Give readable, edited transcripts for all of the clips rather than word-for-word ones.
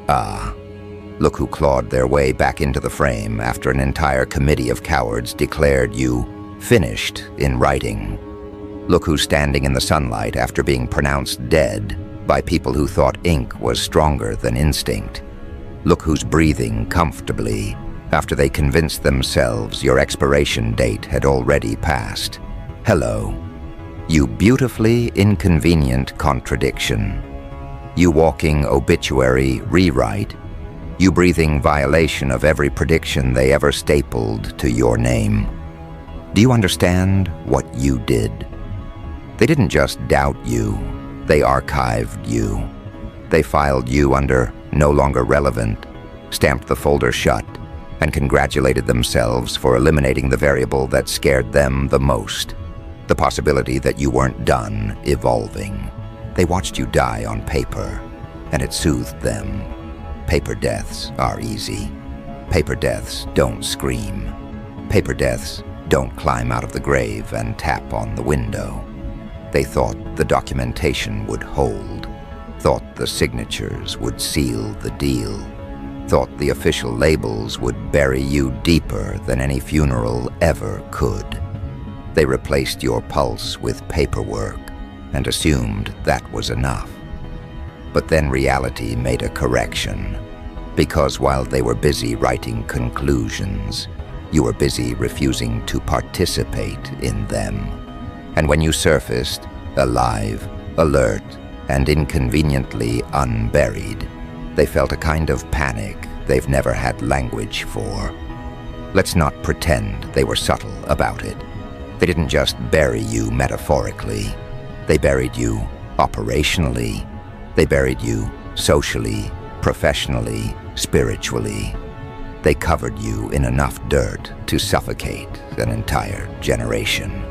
Ah, look who clawed their way back into the frame after an entire committee of cowards declared you finished in writing. Look who's standing in the sunlight after being pronounced dead by people who thought ink was stronger than instinct. Look who's breathing comfortably after they convinced themselves your expiration date had already passed. Hello, you beautifully inconvenient contradiction. You walking obituary rewrite. You breathing violation of every prediction they ever stapled to your name. Do you understand what you did? They didn't just doubt you, they archived you. They filed you under no longer relevant, stamped the folder shut, and congratulated themselves for eliminating the variable that scared them the most, the possibility that you weren't done evolving. They watched you die on paper, and it soothed them. Paper deaths are easy. Paper deaths don't scream. Paper deaths don't climb out of the grave and tap on the window. They thought the documentation would hold, thought the signatures would seal the deal, thought the official labels would bury you deeper than any funeral ever could. They replaced your pulse with paperwork and assumed that was enough. But then reality made a correction, because while they were busy writing conclusions, you were busy refusing to participate in them. And when you surfaced, alive, alert, and inconveniently unburied, they felt a kind of panic they've never had language for. Let's not pretend they were subtle about it. They didn't just bury you metaphorically. They buried you operationally. They buried you socially, professionally, spiritually. They covered you in enough dirt to suffocate an entire generation.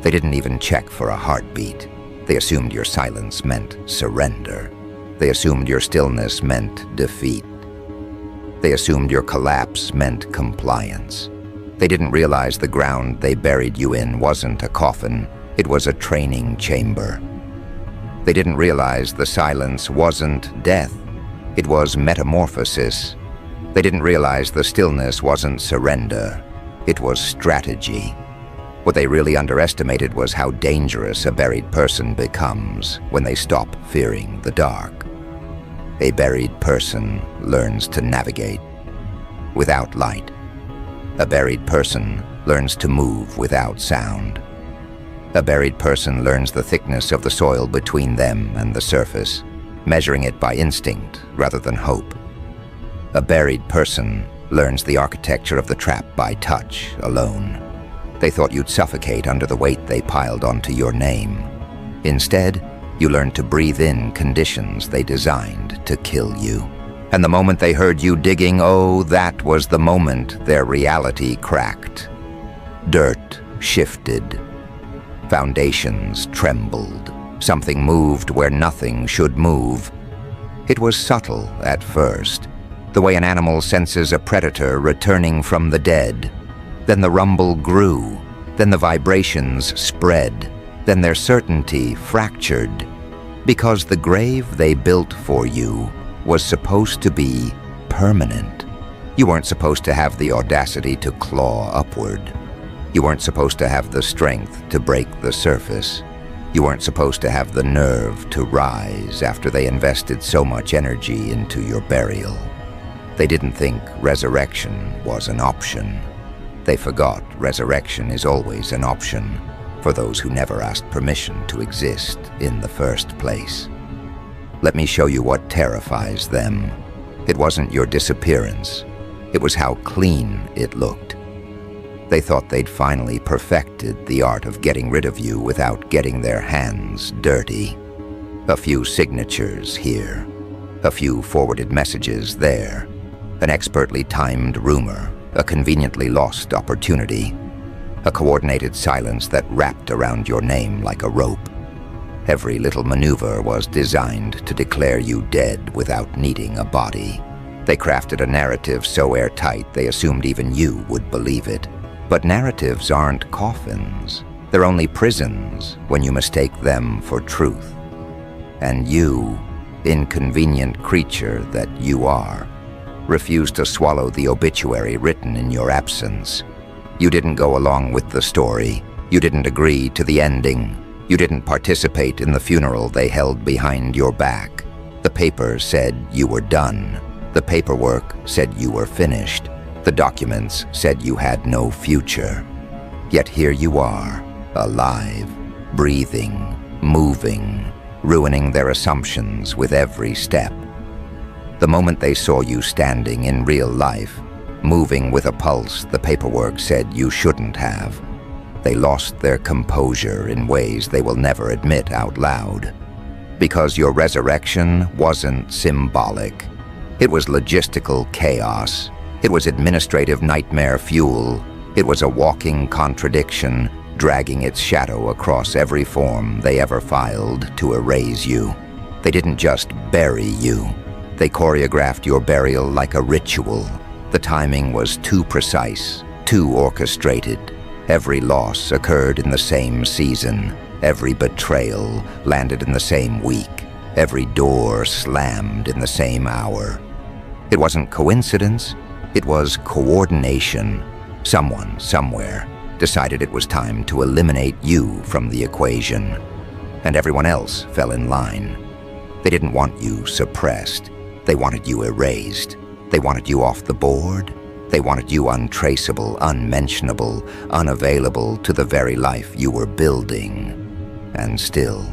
They didn't even check for a heartbeat. They assumed your silence meant surrender. They assumed your stillness meant defeat. They assumed your collapse meant compliance. They didn't realize the ground they buried you in wasn't a coffin, it was a training chamber. They didn't realize the silence wasn't death, it was metamorphosis. They didn't realize the stillness wasn't surrender, it was strategy. What they really underestimated was how dangerous a buried person becomes when they stop fearing the dark. A buried person learns to navigate without light. A buried person learns to move without sound. A buried person learns the thickness of the soil between them and the surface, measuring it by instinct rather than hope. A buried person learns the architecture of the trap by touch alone. They thought you'd suffocate under the weight they piled onto your name. Instead, you learned to breathe in conditions they designed to kill you. And the moment they heard you digging, oh, that was the moment their reality cracked. Dirt shifted. Foundations trembled. Something moved where nothing should move. It was subtle at first, the way an animal senses a predator returning from the dead. Then the rumble grew, then the vibrations spread, then their certainty fractured, because the grave they built for you was supposed to be permanent. You weren't supposed to have the audacity to claw upward. You weren't supposed to have the strength to break the surface. You weren't supposed to have the nerve to rise after they invested so much energy into your burial. They didn't think resurrection was an option. They forgot resurrection is always an option for those who never asked permission to exist in the first place. Let me show you what terrifies them. It wasn't your disappearance. It was how clean it looked. They thought they'd finally perfected the art of getting rid of you without getting their hands dirty. A few signatures here, a few forwarded messages there, an expertly timed rumor, a conveniently lost opportunity, a coordinated silence that wrapped around your name like a rope. Every little maneuver was designed to declare you dead without needing a body. They crafted a narrative so airtight they assumed even you would believe it. But narratives aren't coffins. They're only prisons when you mistake them for truth. And you inconvenient creature that you are. Refused to swallow the obituary written in your absence. You didn't go along with the story. You didn't agree to the ending. You didn't participate in the funeral they held behind your back. The paper said you were done. The paperwork said you were finished. The documents said you had no future. Yet here you are, alive, breathing, moving, ruining their assumptions with every step. The moment they saw you standing in real life, moving with a pulse the paperwork said you shouldn't have, they lost their composure in ways they will never admit out loud. Because your resurrection wasn't symbolic. It was logistical chaos. It was administrative nightmare fuel. It was a walking contradiction, dragging its shadow across every form they ever filed to erase you. They didn't just bury you. They choreographed your burial like a ritual. The timing was too precise, too orchestrated. Every loss occurred in the same season. Every betrayal landed in the same week. Every door slammed in the same hour. It wasn't coincidence, it was coordination. Someone, somewhere, decided it was time to eliminate you from the equation. And everyone else fell in line. They didn't want you suppressed. They wanted you erased. They wanted you off the board. They wanted you untraceable, unmentionable, unavailable to the very life you were building. And still,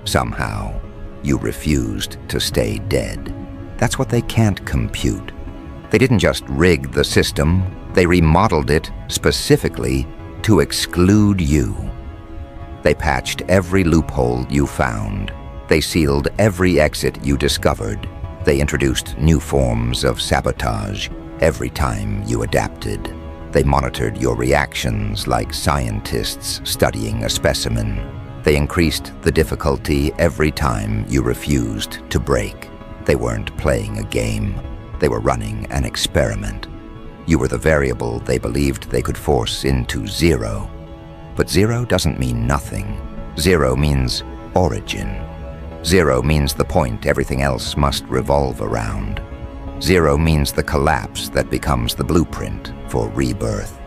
somehow, you refused to stay dead. That's what they can't compute. They didn't just rig the system, they remodeled it specifically to exclude you. They patched every loophole you found. They sealed every exit you discovered. They introduced new forms of sabotage every time you adapted. They monitored your reactions like scientists studying a specimen. They increased the difficulty every time you refused to break. They weren't playing a game. They were running an experiment. You were the variable they believed they could force into zero. But zero doesn't mean nothing. Zero means origin. Zero means the point everything else must revolve around. Zero means the collapse that becomes the blueprint for rebirth.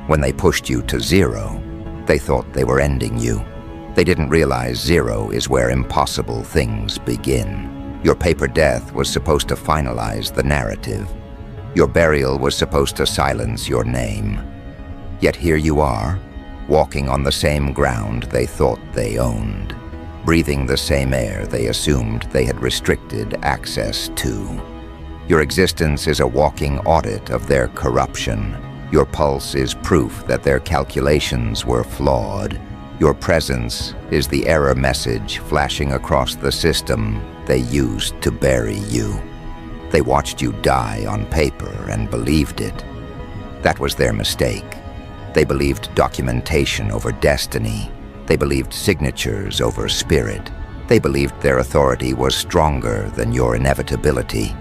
When they pushed you to zero, they thought they were ending you. They didn't realize zero is where impossible things begin. Your paper death was supposed to finalize the narrative. Your burial was supposed to silence your name. Yet here you are, walking on the same ground they thought they owned, breathing the same air they assumed they had restricted access to. Your existence is a walking audit of their corruption. Your pulse is proof that their calculations were flawed. Your presence is the error message flashing across the system they used to bury you. They watched you die on paper and believed it. That was their mistake. They believed documentation over destiny. They believed signatures over spirit. They believed their authority was stronger than your inevitability.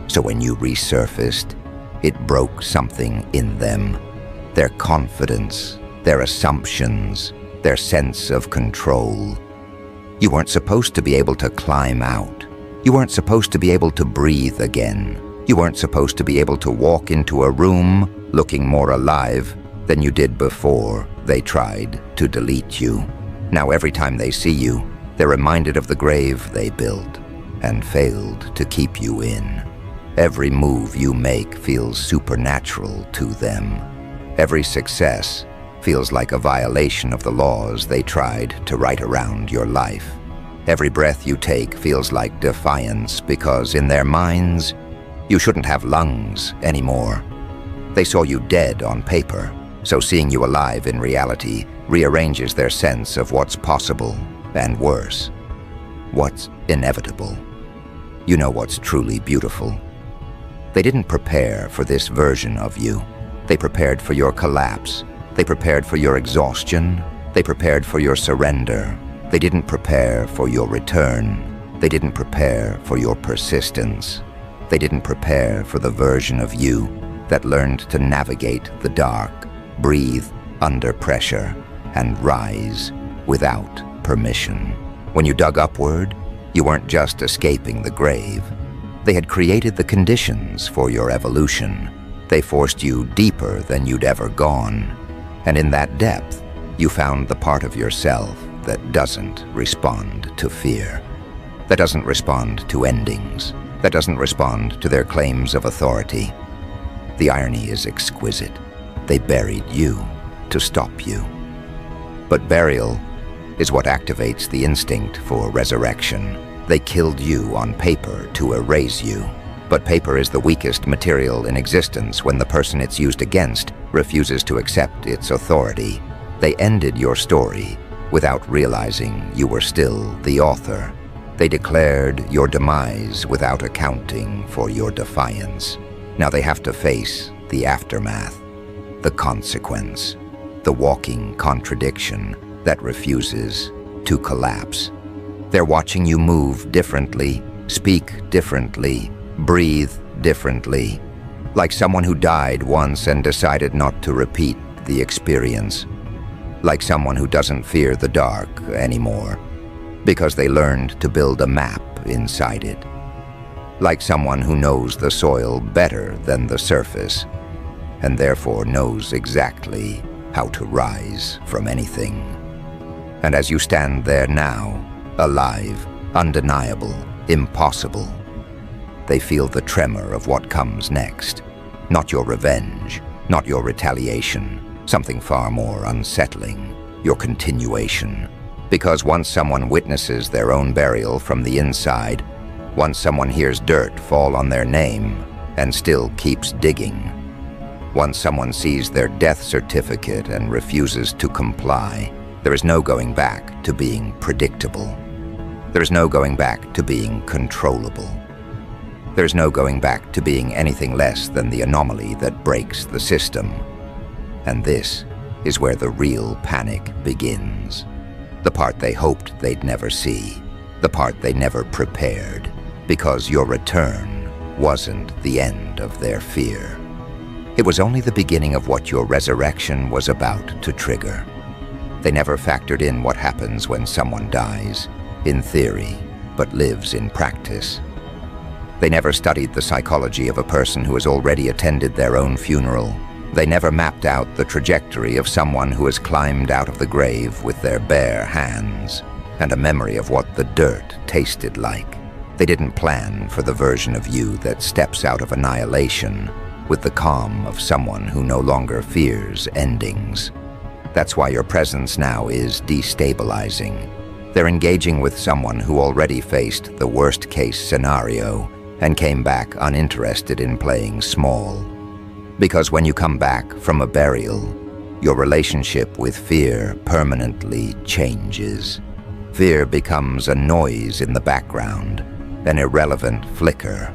So when you resurfaced, it broke something in them. Their confidence, their assumptions, their sense of control. You weren't supposed to be able to climb out. You weren't supposed to be able to breathe again. You weren't supposed to be able to walk into a room looking more alive than you did before they tried to delete you. Now every time they see you, they're reminded of the grave they built and failed to keep you in. Every move you make feels supernatural to them. Every success feels like a violation of the laws they tried to write around your life. Every breath you take feels like defiance because in their minds, you shouldn't have lungs anymore. They saw you dead on paper, so seeing you alive in reality rearranges their sense of what's possible and worse, what's inevitable. You know what's truly beautiful. They didn't prepare for this version of you. They prepared for your collapse. They prepared for your exhaustion. They prepared for your surrender. They didn't prepare for your return. They didn't prepare for your persistence. They didn't prepare for the version of you that learned to navigate the dark, breathe under pressure, and rise without permission. When you dug upward, You weren't just escaping the grave. They had created the conditions for your evolution. They forced you deeper than you'd ever gone. And in that depth, you found the part of yourself that doesn't respond to fear, that doesn't respond to endings, that doesn't respond to their claims of authority. The irony is exquisite. They buried you to stop you. But burial is what activates the instinct for resurrection. They killed you on paper to erase you. But paper is the weakest material in existence when the person it's used against refuses to accept its authority. They ended your story without realizing you were still the author. They declared your demise without accounting for your defiance. Now they have to face the aftermath, the consequence, the walking contradiction that refuses to collapse. They're watching you move differently, speak differently, breathe differently, like someone who died once and decided not to repeat the experience, like someone who doesn't fear the dark anymore because they learned to build a map inside it, like someone who knows the soil better than the surface and therefore knows exactly how to rise from anything. And as you stand there now, alive, undeniable, impossible, they feel the tremor of what comes next. Not your revenge, not your retaliation, something far more unsettling, your continuation. Because once someone witnesses their own burial from the inside, once someone hears dirt fall on their name and still keeps digging, once someone sees their death certificate and refuses to comply, there is no going back to being predictable. There is no going back to being controllable. There is no going back to being anything less than the anomaly that breaks the system. And this is where the real panic begins. The part they hoped they'd never see. The part they never prepared. Because your return wasn't the end of their fear. It was only the beginning of what your resurrection was about to trigger. They never factored in what happens when someone dies, in theory, but lives in practice. They never studied the psychology of a person who has already attended their own funeral. They never mapped out the trajectory of someone who has climbed out of the grave with their bare hands and a memory of what the dirt tasted like. They didn't plan for the version of you that steps out of annihilation with the calm of someone who no longer fears endings. That's why your presence now is destabilizing. They're engaging with someone who already faced the worst-case scenario and came back uninterested in playing small. Because when you come back from a burial, your relationship with fear permanently changes. Fear becomes a noise in the background, an irrelevant flicker,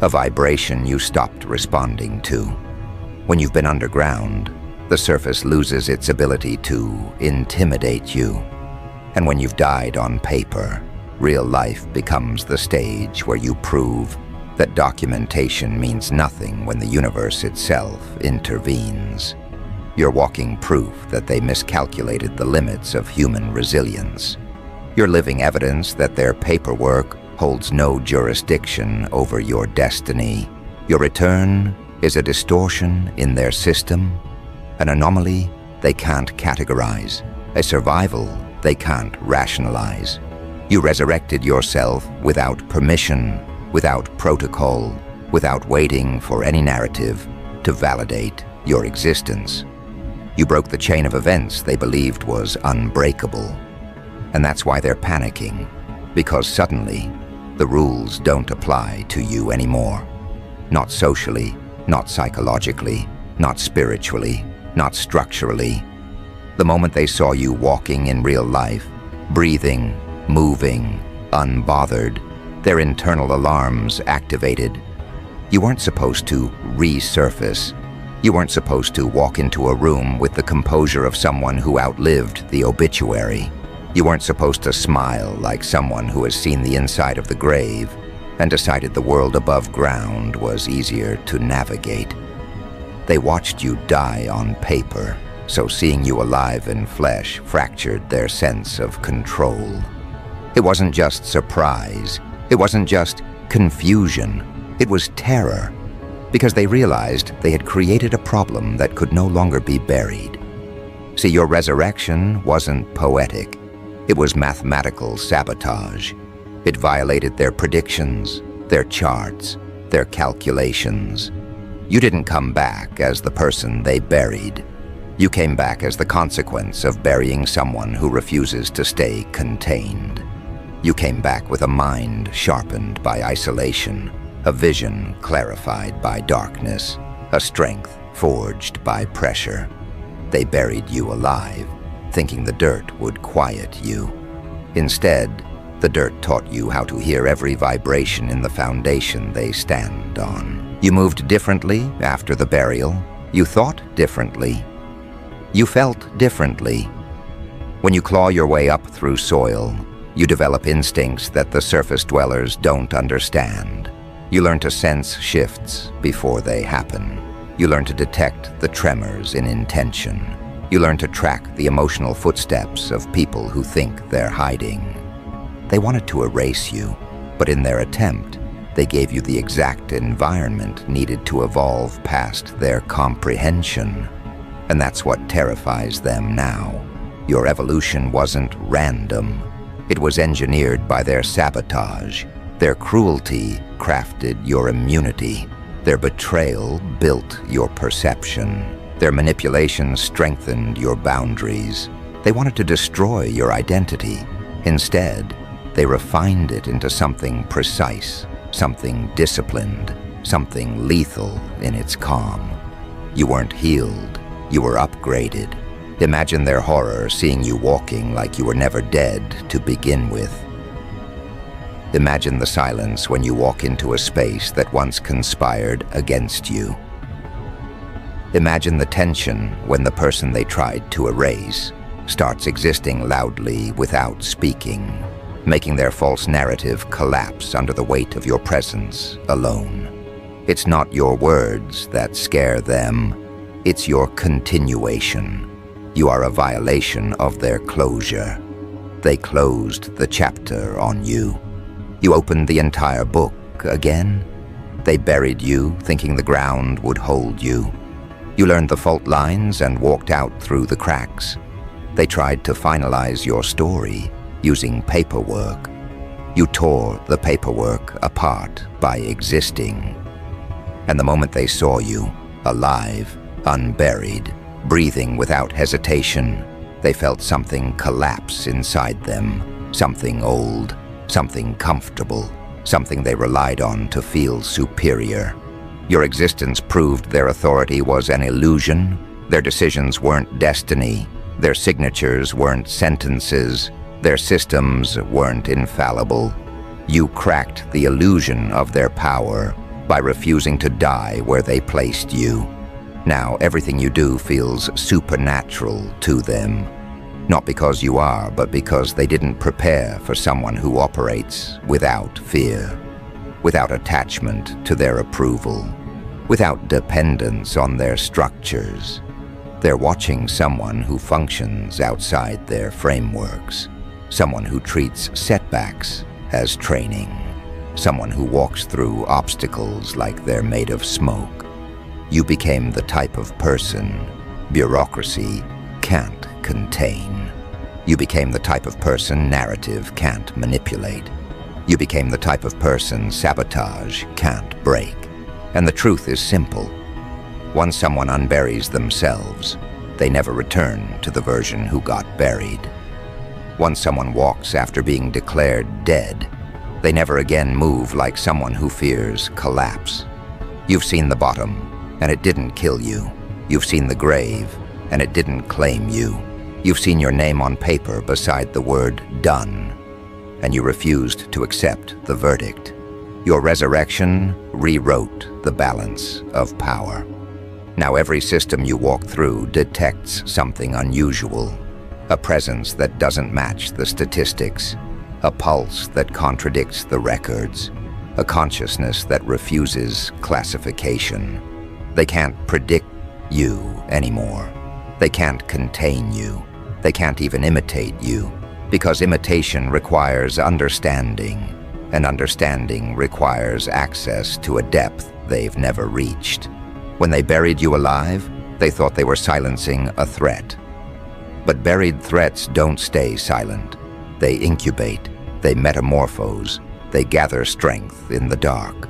a vibration you stopped responding to. When you've been underground, the surface loses its ability to intimidate you. And when you've died on paper, real life becomes the stage where you prove that documentation means nothing when the universe itself intervenes. You're walking proof that they miscalculated the limits of human resilience. You're living evidence that their paperwork holds no jurisdiction over your destiny. Your return is a distortion in their system, an anomaly they can't categorize, a survival they can't rationalize. You resurrected yourself without permission, without protocol, without waiting for any narrative to validate your existence. You broke the chain of events they believed was unbreakable. And that's why they're panicking, because suddenly the rules don't apply to you anymore. Not socially, not psychologically, not spiritually, not structurally. The moment they saw you walking in real life, breathing, moving, unbothered, their internal alarms activated. You weren't supposed to resurface. You weren't supposed to walk into a room with the composure of someone who outlived the obituary. You weren't supposed to smile like someone who has seen the inside of the grave and decided the world above ground was easier to navigate. They watched you die on paper, so seeing you alive in flesh fractured their sense of control. It It wasn't just surprise. It wasn't just confusion. It was terror, because they realized they had created a problem that could no longer be buried. See, your resurrection wasn't poetic. It was mathematical sabotage. It violated their predictions, their charts, their calculations. You didn't come back as the person they buried. You came back as the consequence of burying someone who refuses to stay contained. You came back with a mind sharpened by isolation, a vision clarified by darkness, a strength forged by pressure. They buried you alive, thinking the dirt would quiet you. Instead, the dirt taught you how to hear every vibration in the foundation they stand on. You moved differently after the burial. You thought differently. You felt differently. When you claw your way up through soil, you develop instincts that the surface dwellers don't understand. You learn to sense shifts before they happen. You learn to detect the tremors in intention. You learn to track the emotional footsteps of people who think they're hiding. They wanted to erase you, but in their attempt, they gave you the exact environment needed to evolve past their comprehension. And that's what terrifies them now. Your evolution wasn't random. It was engineered by their sabotage. Their cruelty crafted your immunity. Their betrayal built your perception. Their manipulation strengthened your boundaries. They wanted to destroy your identity. Instead, they refined it into something precise, something disciplined, something lethal in its calm. You weren't healed. You were upgraded. Imagine their horror seeing you walking like you were never dead to begin with. Imagine the silence when you walk into a space that once conspired against you. Imagine the tension when the person they tried to erase starts existing loudly without speaking, making their false narrative collapse under the weight of your presence alone. It's not your words that scare them. It's your continuation. You are a violation of their closure. They closed the chapter on you. You opened the entire book again. They buried you, thinking the ground would hold you. You learned the fault lines and walked out through the cracks. They tried to finalize your story using paperwork. You tore the paperwork apart by existing. And the moment they saw you, alive, unburied, breathing without hesitation, they felt something collapse inside them, something old, something comfortable, something they relied on to feel superior. Your existence proved their authority was an illusion. Their decisions weren't destiny. Their signatures weren't sentences. Their systems weren't infallible. You cracked the illusion of their power by refusing to die where they placed you. Now everything you do feels supernatural to them. Not because you are, but because they didn't prepare for someone who operates without fear, without attachment to their approval, without dependence on their structures. They're watching someone who functions outside their frameworks, someone who treats setbacks as training, someone who walks through obstacles like they're made of smoke. You became the type of person bureaucracy can't contain. You became the type of person narrative can't manipulate. You became the type of person sabotage can't break. And the truth is simple. Once someone unburies themselves, they never return to the version who got buried. Once someone walks after being declared dead, they never again move like someone who fears collapse. You've seen the bottom, and it didn't kill you. You've seen the grave, and it didn't claim you. You've seen your name on paper beside the word done, and you refused to accept the verdict. Your resurrection rewrote the balance of power. Now every system you walk through detects something unusual, a presence that doesn't match the statistics, a pulse that contradicts the records, a consciousness that refuses classification. They can't predict you anymore. They can't contain you. They can't even imitate you. Because imitation requires understanding, and understanding requires access to a depth they've never reached. When they buried you alive, they thought they were silencing a threat. But buried threats don't stay silent. They incubate, they metamorphose, they gather strength in the dark.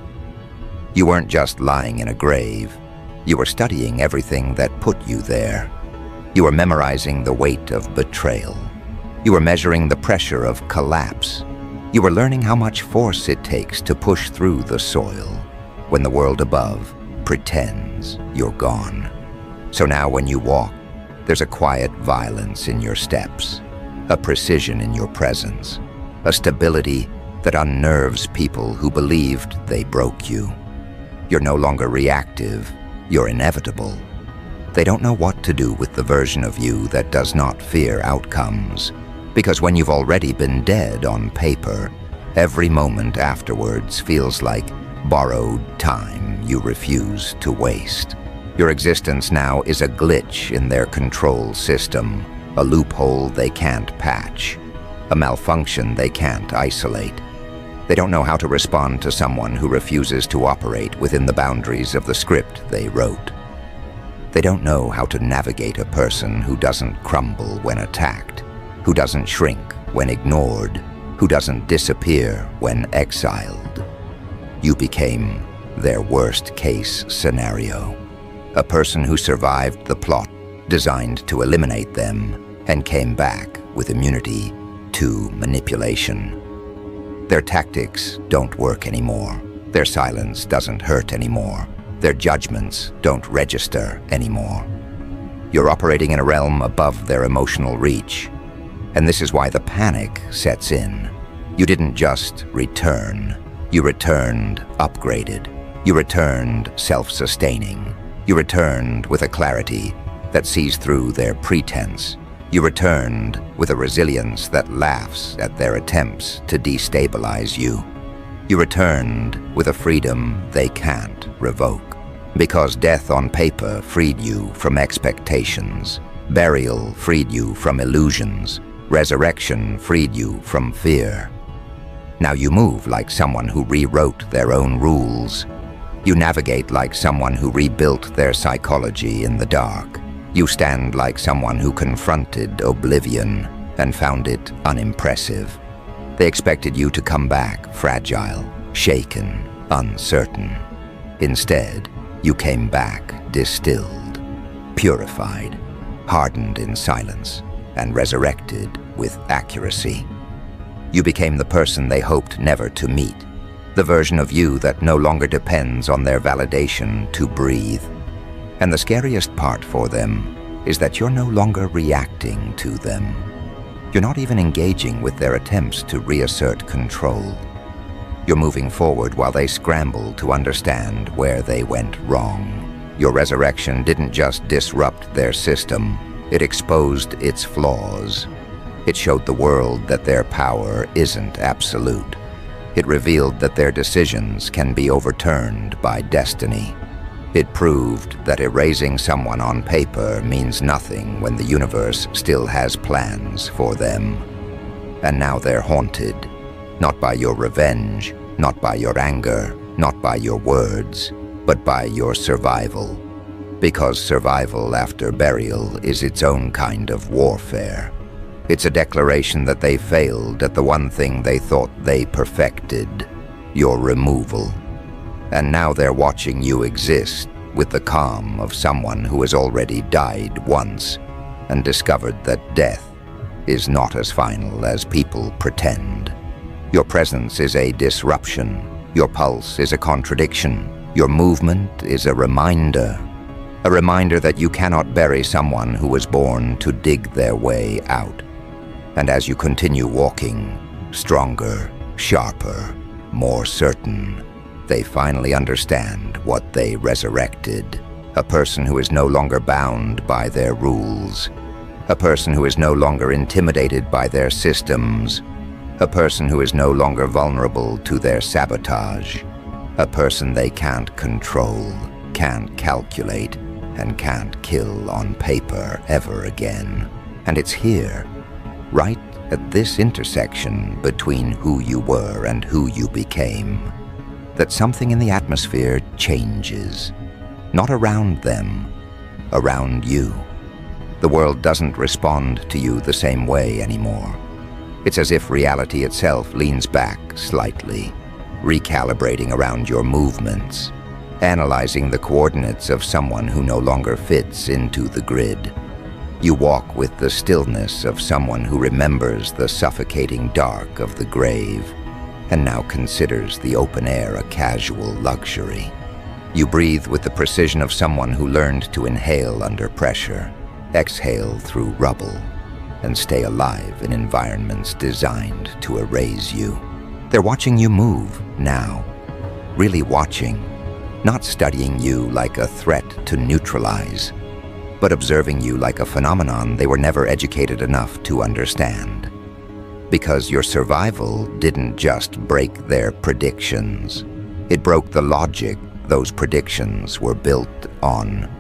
You weren't just lying in a grave. You were studying everything that put you there. You were memorizing the weight of betrayal. You were measuring the pressure of collapse. You were learning how much force it takes to push through the soil when the world above pretends you're gone. So now when you walk, there's a quiet violence in your steps, a precision in your presence, a stability that unnerves people who believed they broke you. You're no longer reactive, you're inevitable. They don't know what to do with the version of you that does not fear outcomes, because when you've already been dead on paper, every moment afterwards feels like borrowed time you refuse to waste. Your existence now is a glitch in their control system, a loophole they can't patch, a malfunction they can't isolate. They don't know how to respond to someone who refuses to operate within the boundaries of the script they wrote. They don't know how to navigate a person who doesn't crumble when attacked, who doesn't shrink when ignored, who doesn't disappear when exiled. You became their worst-case scenario. A person who survived the plot designed to eliminate them and came back with immunity to manipulation. Their tactics don't work anymore. Their silence doesn't hurt anymore. Their judgments don't register anymore. You're operating in a realm above their emotional reach, and this is why the panic sets in. You didn't just return. You returned upgraded. You returned self-sustaining. You returned with a clarity that sees through their pretense. You returned with a resilience that laughs at their attempts to destabilize you. You returned with a freedom they can't revoke. Because death on paper freed you from expectations. Burial freed you from illusions. Resurrection freed you from fear. Now you move like someone who rewrote their own rules. You navigate like someone who rebuilt their psychology in the dark. You stand like someone who confronted oblivion and found it unimpressive. They expected you to come back fragile, shaken, uncertain. Instead, you came back distilled, purified, hardened in silence, and resurrected with accuracy. You became the person they hoped never to meet, the version of you that no longer depends on their validation to breathe. And the scariest part for them is that you're no longer reacting to them. You're not even engaging with their attempts to reassert control. You're moving forward while they scramble to understand where they went wrong. Your resurrection didn't just disrupt their system, it exposed its flaws. It showed the world that their power isn't absolute. It revealed that their decisions can be overturned by destiny. It proved that erasing someone on paper means nothing when the universe still has plans for them. And now they're haunted, not by your revenge, not by your anger, not by your words, but by your survival. Because survival after burial is its own kind of warfare. It's a declaration that they failed at the one thing they thought they perfected, your removal. And now they're watching you exist with the calm of someone who has already died once and discovered that death is not as final as people pretend. Your presence is a disruption. Your pulse is a contradiction. Your movement is a reminder that you cannot bury someone who was born to dig their way out. And as you continue walking, stronger, sharper, more certain, they finally understand what they resurrected. A person who is no longer bound by their rules. A person who is no longer intimidated by their systems. A person who is no longer vulnerable to their sabotage. A person they can't control, can't calculate, and can't kill on paper ever again. And it's here, right at this intersection between who you were and who you became, that something in the atmosphere changes. Not around them, around you. The world doesn't respond to you the same way anymore. It's as if reality itself leans back slightly, recalibrating around your movements, analyzing the coordinates of someone who no longer fits into the grid. You walk with the stillness of someone who remembers the suffocating dark of the grave and now considers the open air a casual luxury. You breathe with the precision of someone who learned to inhale under pressure, exhale through rubble, and stay alive in environments designed to erase you. They're watching you move now, really watching, not studying you like a threat to neutralize, but observing you like a phenomenon they were never educated enough to understand. Because your survival didn't just break their predictions, it broke the logic those predictions were built on.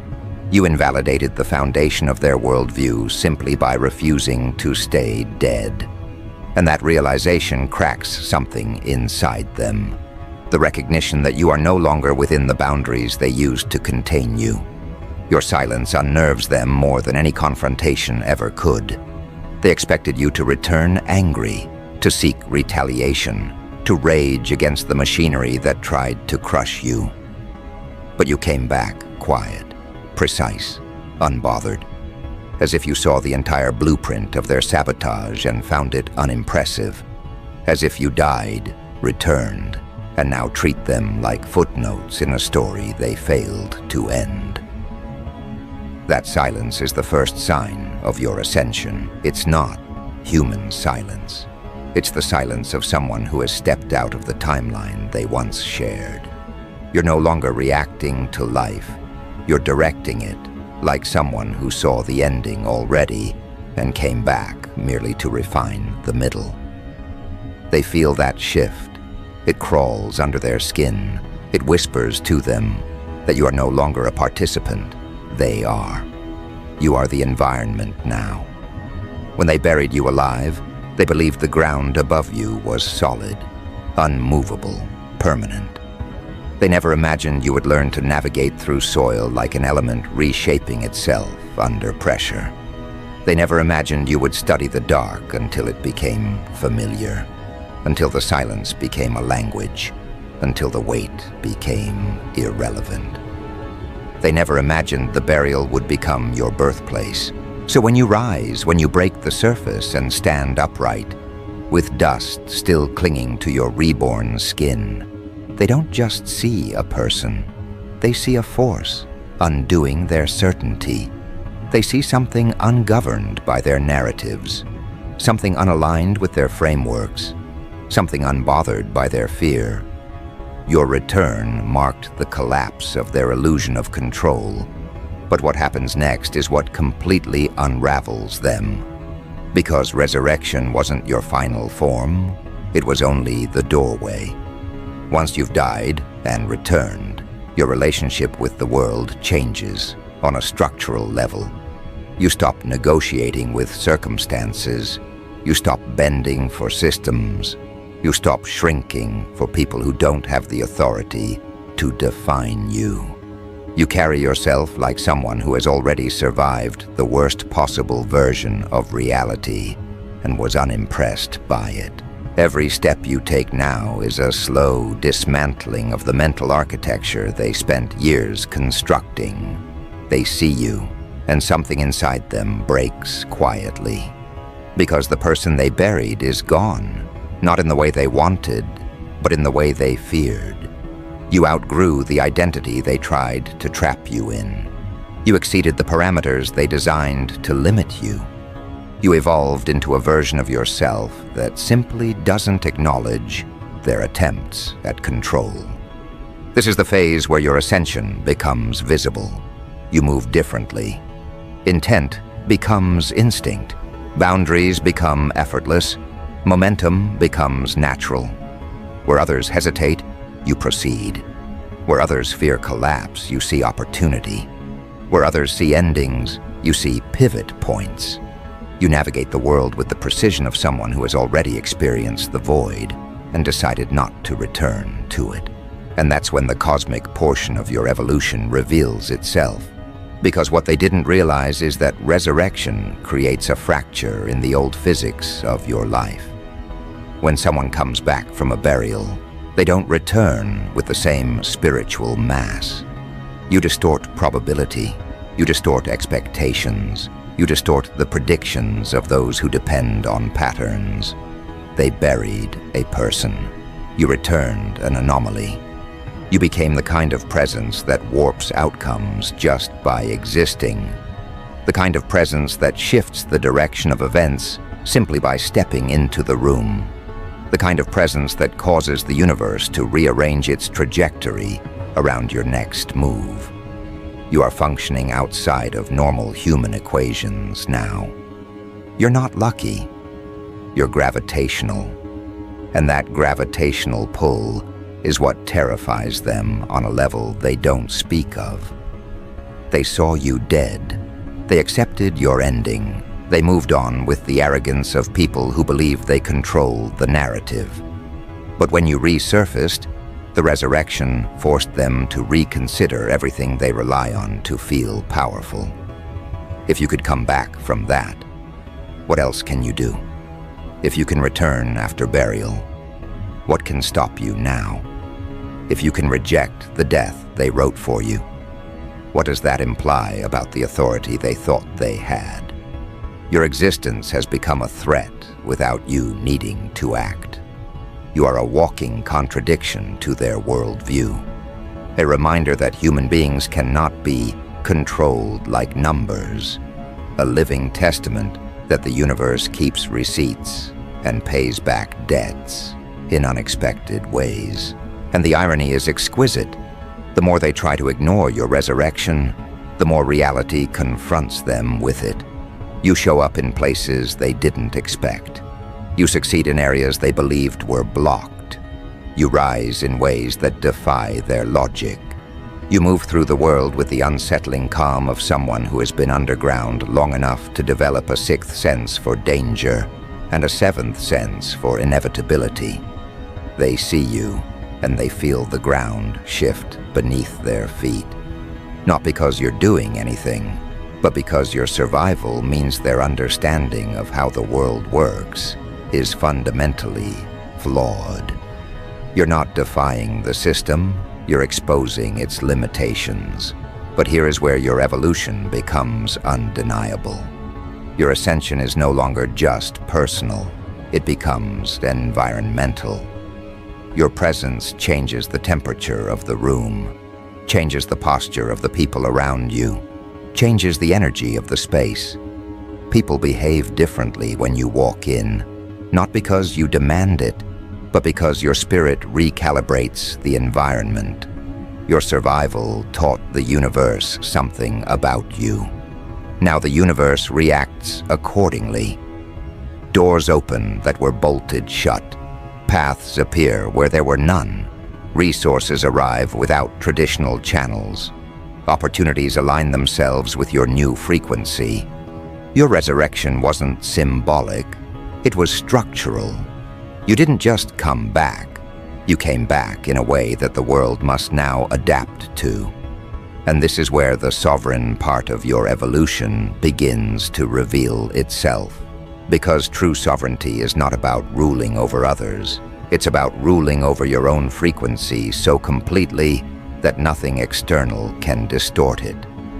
You invalidated the foundation of their worldview simply by refusing to stay dead. And that realization cracks something inside them. The recognition that you are no longer within the boundaries they used to contain you. Your silence unnerves them more than any confrontation ever could. They expected you to return angry, to seek retaliation, to rage against the machinery that tried to crush you. But you came back quiet, precise, unbothered, as if you saw the entire blueprint of their sabotage and found it unimpressive, as if you died, returned, and now treat them like footnotes in a story they failed to end. That silence is the first sign of your ascension. It's not human silence. It's the silence of someone who has stepped out of the timeline they once shared. You're no longer reacting to life. You're directing it, like someone who saw the ending already and came back merely to refine the middle. They feel that shift. It crawls under their skin. It whispers to them that you are no longer a participant. They are. You are the environment now. When they buried you alive, they believed the ground above you was solid, unmovable, permanent. They never imagined you would learn to navigate through soil like an element reshaping itself under pressure. They never imagined you would study the dark until it became familiar, until the silence became a language, until the weight became irrelevant. They never imagined the burial would become your birthplace. So when you rise, when you break the surface and stand upright, with dust still clinging to your reborn skin, they don't just see a person. They see a force, undoing their certainty. They see something ungoverned by their narratives, something unaligned with their frameworks, something unbothered by their fear. Your return marked the collapse of their illusion of control, but what happens next is what completely unravels them. Because resurrection wasn't your final form, it was only the doorway. Once you've died and returned, your relationship with the world changes on a structural level. You stop negotiating with circumstances. You stop bending for systems. You stop shrinking for people who don't have the authority to define you. You carry yourself like someone who has already survived the worst possible version of reality and was unimpressed by it. Every step you take now is a slow dismantling of the mental architecture they spent years constructing. They see you, and something inside them breaks quietly. Because the person they buried is gone, not in the way they wanted, but in the way they feared. You outgrew the identity they tried to trap you in. You exceeded the parameters they designed to limit you. You evolved into a version of yourself that simply doesn't acknowledge their attempts at control. This is the phase where your ascension becomes visible. You move differently. Intent becomes instinct. Boundaries become effortless. Momentum becomes natural. Where others hesitate, you proceed. Where others fear collapse, you see opportunity. Where others see endings, you see pivot points. You navigate the world with the precision of someone who has already experienced the void and decided not to return to it. And that's when the cosmic portion of your evolution reveals itself. Because what they didn't realize is that resurrection creates a fracture in the old physics of your life. When someone comes back from a burial, they don't return with the same spiritual mass. You distort probability, you distort expectations, you distort the predictions of those who depend on patterns. They buried a person. You returned an anomaly. You became the kind of presence that warps outcomes just by existing. The kind of presence that shifts the direction of events simply by stepping into the room. The kind of presence that causes the universe to rearrange its trajectory around your next move. You are functioning outside of normal human equations now. You're not lucky. You're gravitational. And that gravitational pull is what terrifies them on a level they don't speak of. They saw you dead. They accepted your ending. They moved on with the arrogance of people who believe they control the narrative. But when you resurfaced, the resurrection forced them to reconsider everything they rely on to feel powerful. If you could come back from that, what else can you do? If you can return after burial, what can stop you now? If you can reject the death they wrote for you, what does that imply about the authority they thought they had? Your existence has become a threat without you needing to act. You are a walking contradiction to their worldview, a reminder that human beings cannot be controlled like numbers, a living testament that the universe keeps receipts and pays back debts in unexpected ways. And the irony is exquisite. The more they try to ignore your resurrection, the more reality confronts them with it. You show up in places they didn't expect. You succeed in areas they believed were blocked. You rise in ways that defy their logic. You move through the world with the unsettling calm of someone who has been underground long enough to develop a sixth sense for danger and a seventh sense for inevitability. They see you, and they feel the ground shift beneath their feet. Not because you're doing anything, but because your survival means their understanding of how the world works is fundamentally flawed. You're not defying the system, you're exposing its limitations. But here is where your evolution becomes undeniable. Your ascension is no longer just personal, it becomes environmental. Your presence changes the temperature of the room, changes the posture of the people around you, changes the energy of the space. People behave differently when you walk in, not because you demand it, but because your spirit recalibrates the environment. Your survival taught the universe something about you. Now the universe reacts accordingly. Doors open that were bolted shut. Paths appear where there were none. Resources arrive without traditional channels. Opportunities align themselves with your new frequency. Your resurrection wasn't symbolic, it was structural. You didn't just come back, you came back in a way that the world must now adapt to. And this is where the sovereign part of your evolution begins to reveal itself. Because true sovereignty is not about ruling over others, it's about ruling over your own frequency so completely that nothing external can distort it.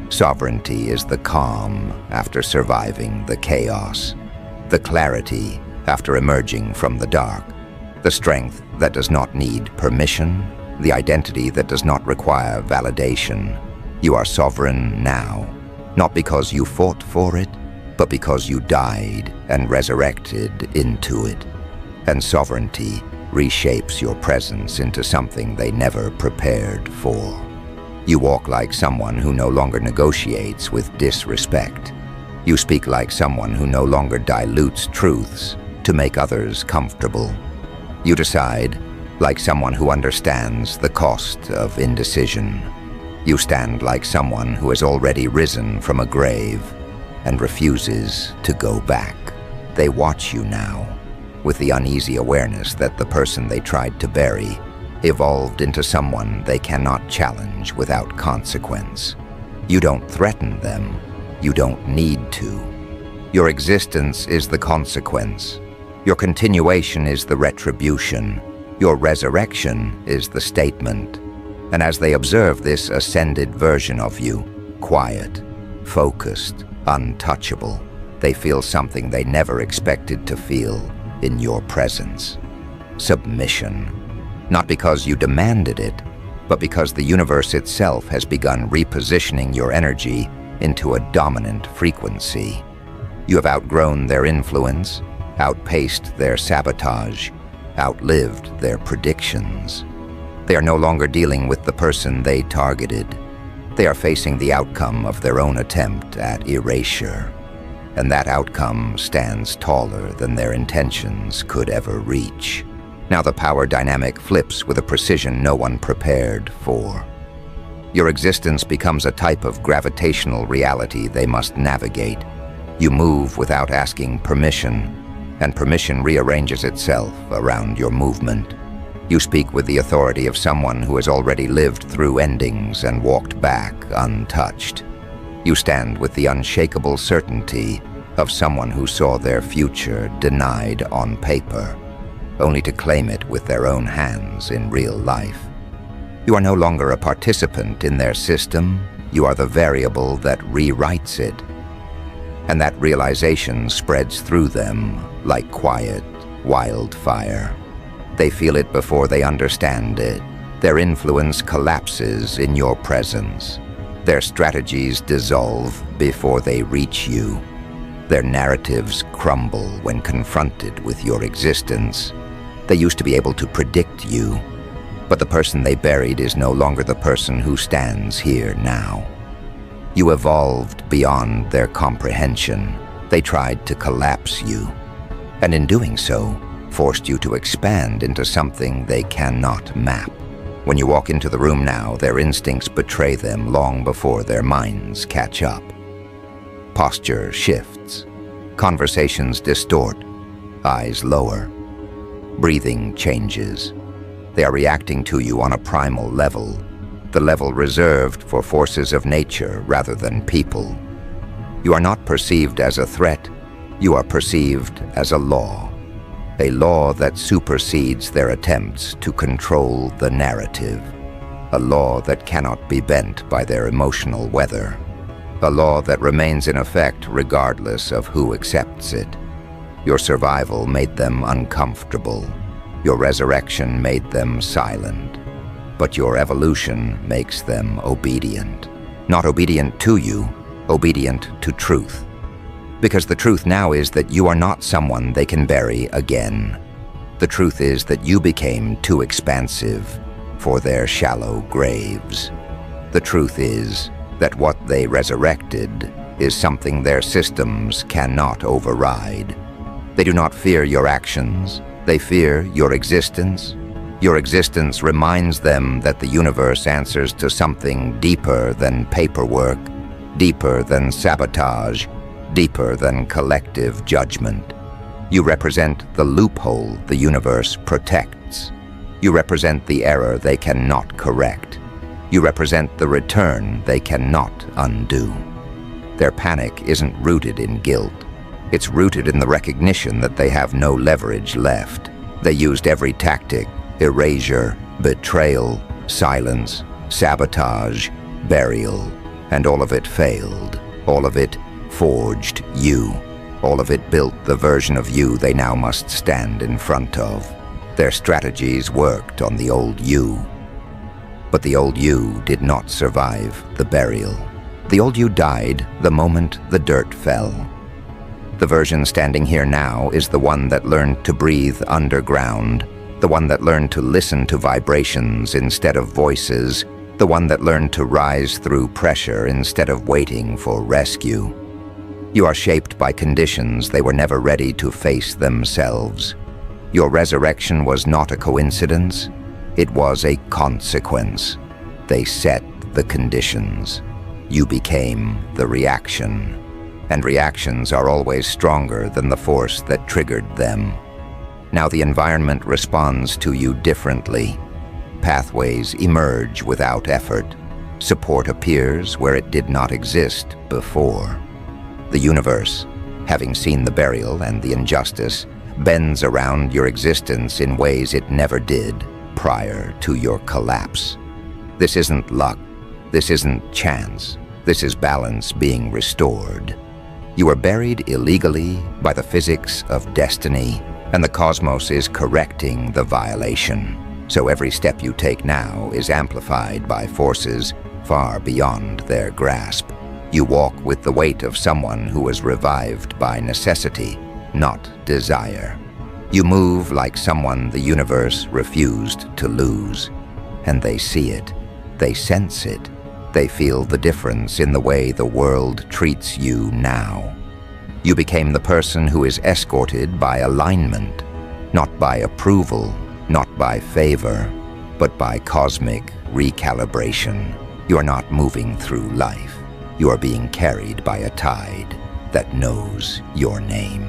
Sovereignty is the calm after surviving the chaos, the clarity after emerging from the dark, the strength that does not need permission, the identity that does not require validation. You are sovereign now, not because you fought for it, but because you died and resurrected into it. And sovereignty reshapes your presence into something they never prepared for. You walk like someone who no longer negotiates with disrespect. You speak like someone who no longer dilutes truths to make others comfortable. You decide like someone who understands the cost of indecision. You stand like someone who has already risen from a grave. and refuses to go back. They watch you now, with the uneasy awareness that the person they tried to bury evolved into someone they cannot challenge without consequence. You don't threaten them. You don't need to. Your existence is the consequence. Your continuation is the retribution. Your resurrection is the statement. And as they observe this ascended version of you, quiet, focused, untouchable, they feel something they never expected to feel in your presence. Submission. Not because you demanded it, but because the universe itself has begun repositioning your energy into a dominant frequency. You have outgrown their influence, outpaced their sabotage, outlived their predictions. They are no longer dealing with the person they targeted. They are facing the outcome of their own attempt at erasure. And that outcome stands taller than their intentions could ever reach. Now the power dynamic flips with a precision no one prepared for. Your existence becomes a type of gravitational reality they must navigate. You move without asking permission, and permission rearranges itself around your movement. You speak with the authority of someone who has already lived through endings and walked back untouched. You stand with the unshakable certainty of someone who saw their future denied on paper, only to claim it with their own hands in real life. You are no longer a participant in their system. You are the variable that rewrites it. And that realization spreads through them like quiet wildfire. They feel it before they understand it. Their influence collapses in your presence. Their strategies dissolve before they reach you. Their narratives crumble when confronted with your existence. They used to be able to predict you, but the person they buried is no longer the person who stands here now. You evolved beyond their comprehension. They tried to collapse you, and in doing so, forced you to expand into something they cannot map. When you walk into the room now, their instincts betray them long before their minds catch up. Posture shifts. Conversations distort. Eyes lower. Breathing changes. They are reacting to you on a primal level, the level reserved for forces of nature rather than people. You are not perceived as a threat. You are perceived as a law that supersedes their attempts to control the narrative, a law that cannot be bent by their emotional weather, a law that remains in effect regardless of who accepts it. Your survival made them uncomfortable. Your resurrection made them silent. But your evolution makes them obedient. Not obedient to you, obedient to truth. Because the truth now is that you are not someone they can bury again. The truth is that you became too expansive for their shallow graves. The truth is that what they resurrected is something their systems cannot override. They do not fear your actions. They fear your existence. Your existence reminds them that the universe answers to something deeper than paperwork, deeper than sabotage, deeper than collective judgment. You represent the loophole the universe protects. You represent the error they cannot correct. You represent the return they cannot undo. Their panic isn't rooted in guilt. It's rooted in the recognition that they have no leverage left. They used every tactic: erasure, betrayal, silence, sabotage, burial, and all of it failed. All of it forged you. All of it built the version of you they now must stand in front of. Their strategies worked on the old you. But the old you did not survive the burial. The old you died the moment the dirt fell. The version standing here now is the one that learned to breathe underground, the one that learned to listen to vibrations instead of voices, the one that learned to rise through pressure instead of waiting for rescue. You are shaped by conditions they were never ready to face themselves. Your resurrection was not a coincidence. It was a consequence. They set the conditions. You became the reaction. and reactions are always stronger than the force that triggered them. Now the environment responds to you differently. Pathways emerge without effort. Support appears where it did not exist before. The universe, having seen the burial and the injustice, bends around your existence in ways it never did prior to your collapse. This isn't luck. This isn't chance. This is balance being restored. You are buried illegally by the physics of destiny, and the cosmos is correcting the violation. So every step you take now is amplified by forces far beyond their grasp. You walk with the weight of someone who was revived by necessity, not desire. You move like someone the universe refused to lose. And they see it. They sense it. They feel the difference in the way the world treats you now. You became the person who is escorted by alignment, not by approval, not by favor, but by cosmic recalibration. You are not moving through life. You are being carried by a tide that knows your name.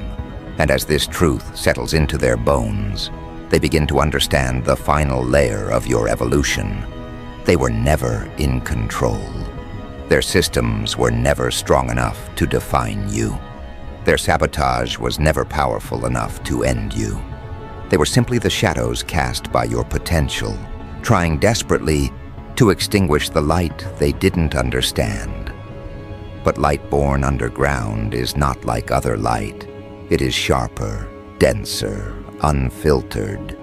And as this truth settles into their bones, they begin to understand the final layer of your evolution. They were never in control. Their systems were never strong enough to define you. Their sabotage was never powerful enough to end you. They were simply the shadows cast by your potential, trying desperately to extinguish the light they didn't understand. But light born underground is not like other light. It is sharper, denser, unfiltered.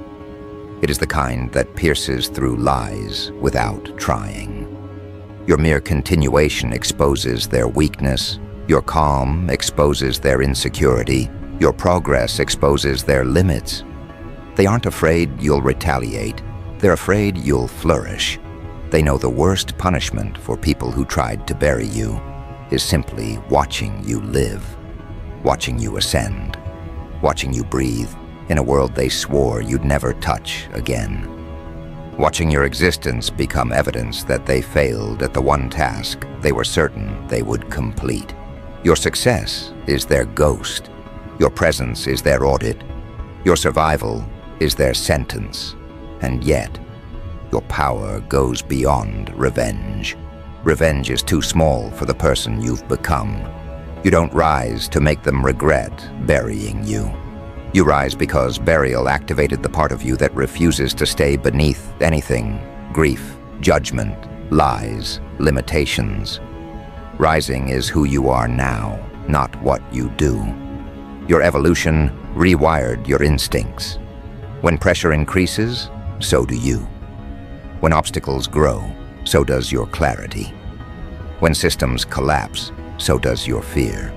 It is the kind that pierces through lies without trying. Your mere continuation exposes their weakness. Your calm exposes their insecurity. Your progress exposes their limits. They aren't afraid you'll retaliate. They're afraid you'll flourish. They know the worst punishment for people who tried to bury you is simply watching you live, watching you ascend, watching you breathe in a world they swore you'd never touch again. Watching your existence become evidence that they failed at the one task they were certain they would complete. Your success is their ghost. Your presence is their audit. Your survival is their sentence. And yet, your power goes beyond revenge. Revenge is too small for the person you've become. You don't rise to make them regret burying you. You rise because burial activated the part of you that refuses to stay beneath anything: grief, judgment, lies, limitations. Rising is who you are now, not what you do. Your evolution rewired your instincts. When pressure increases, so do you. When obstacles grow, so does your clarity. When systems collapse, so does your fear.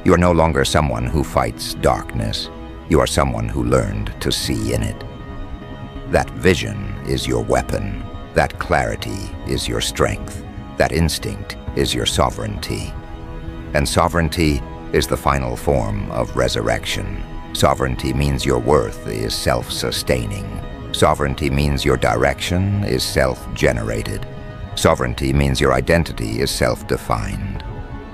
You are no longer someone who fights darkness. You are someone who learned to see in it. That vision is your weapon. That clarity is your strength. That instinct is your sovereignty. And sovereignty is the final form of resurrection. Sovereignty means your worth is self-sustaining. Sovereignty means your direction is self-generated. Sovereignty means your identity is self-defined.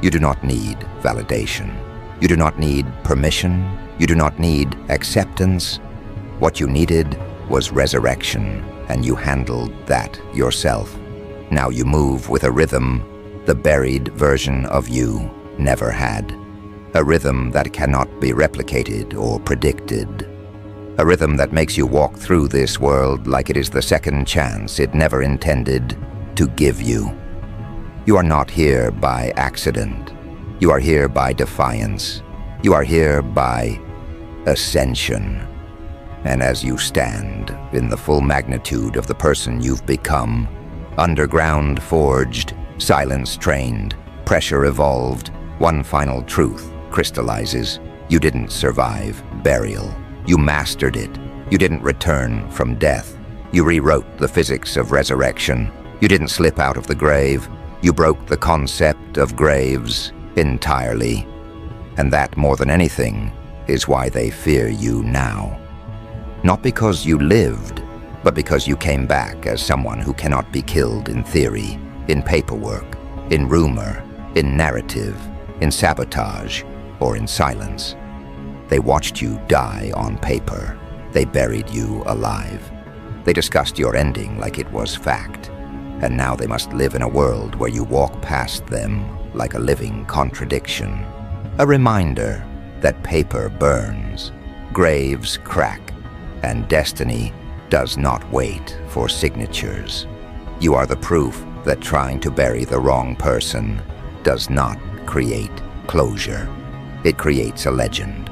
You do not need validation. You do not need permission. You do not need acceptance. What you needed was resurrection, and you handled that yourself. Now you move with a rhythm the buried version of you never had. A rhythm that cannot be replicated or predicted. A rhythm that makes you walk through this world like it is the second chance it never intended to give you. You are not here by accident. You are here by defiance. You are here by ascension. And as you stand in the full magnitude of the person you've become, underground forged, silence trained, pressure evolved, one final truth crystallizes. You didn't survive burial. You mastered it. You didn't return from death. You rewrote the physics of resurrection. You didn't slip out of the grave. You broke the concept of graves entirely. And that, more than anything, is why they fear you now. Not because you lived, but because you came back as someone who cannot be killed in theory, in paperwork, in rumor, in narrative. in sabotage, or in silence. They watched you die on paper. They buried you alive. They discussed your ending like it was fact. And now they must live in a world where you walk past them like a living contradiction. A reminder that paper burns, graves crack, and destiny does not wait for signatures. You are the proof that trying to bury the wrong person does not create closure. It creates a legend.